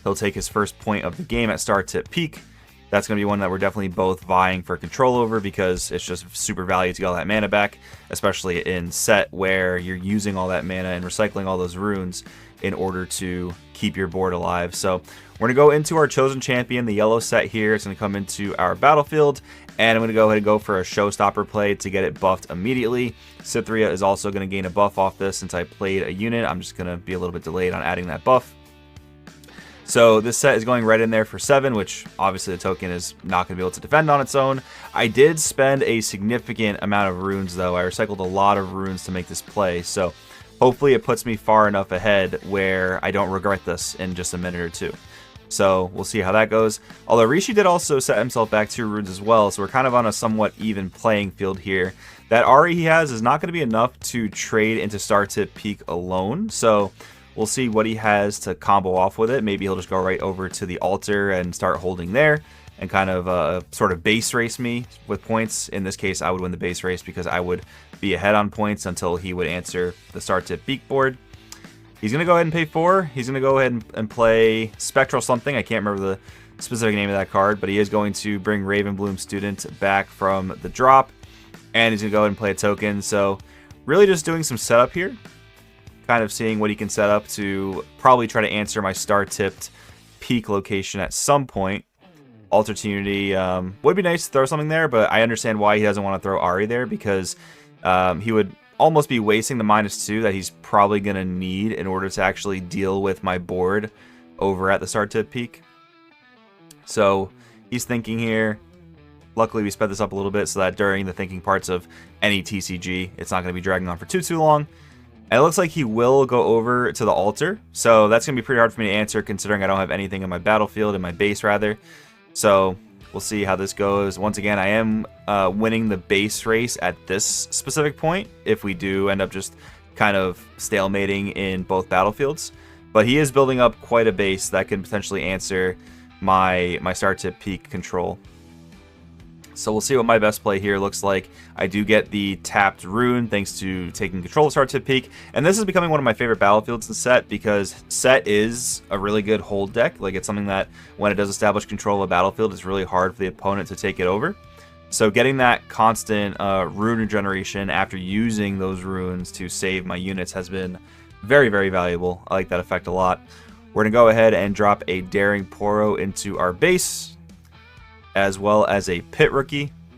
he'll take his first point of the game at Star Tip Peak. That's going to be one that we're definitely both vying for control over because it's just super value to get all that mana back, especially in Sett where you're using all that mana and recycling all those runes in order to keep your board alive. So we're going to go into our chosen champion, the yellow Sett here. It's going to come into our battlefield, and I'm going to go ahead and go for a showstopper play to get it buffed immediately. Cytherea is also going to gain a buff off this since I played a unit. I'm just going to be a little bit delayed on adding that buff. So this Sett is going right in there for 7, which obviously the token is not going to be able to defend on its own. I did spend a significant amount of runes, though. I recycled a lot of runes to make this play, so hopefully it puts me far enough ahead where I don't regret this in just a minute or two. So we'll see how that goes. Although Rishi did also set himself back 2 runes as well, so we're kind of on a somewhat even playing field here. That Ahri he has is not going to be enough to trade into Star Tip Peak alone, so we'll see what he has to combo off with it. Maybe he'll just go right over to the altar and start holding there and kind of sort of base race me with points. In this case, I would win the base race because I would be ahead on points until he would answer the Star Tip Peak board. He's going to go ahead and pay 4. He's going to go ahead and play Spectral something. I can't remember the specific name of that card, but he is going to bring Ravenbloom Student back from the drop. And he's going to go ahead and play a token. So really just doing some setup here. Kind of seeing what he can set up to probably try to answer my star-tipped peak location at some point. Altar to Unity would be nice to throw something there, but I understand why he doesn't want to throw Ahri there because he would almost be wasting the -2 that he's probably going to need in order to actually deal with my board over at the star-tipped peak. So he's thinking here. Luckily, we sped this up a little bit so that during the thinking parts of any TCG, it's not going to be dragging on for too long. And it looks like he will go over to the altar, so that's going to be pretty hard for me to answer considering I don't have anything in my battlefield, in my base rather. So we'll see how this goes. Once again, I am winning the base race at this specific point if we do end up just kind of stalemating in both battlefields. But he is building up quite a base that can potentially answer my Star Tip Peak control. So we'll see what my best play here looks like. I do get the tapped rune thanks to taking control of Star Tip Peak. And this is becoming one of my favorite battlefields in Sett because Sett is a really good hold deck. Like, it's something that when it does establish control of a battlefield, it's really hard for the opponent to take it over. So getting that constant rune regeneration after using those runes to save my units has been very, very valuable. I like that effect a lot. We're going to go ahead and drop a Daring Poro into our base, as well as a Pit Rookie.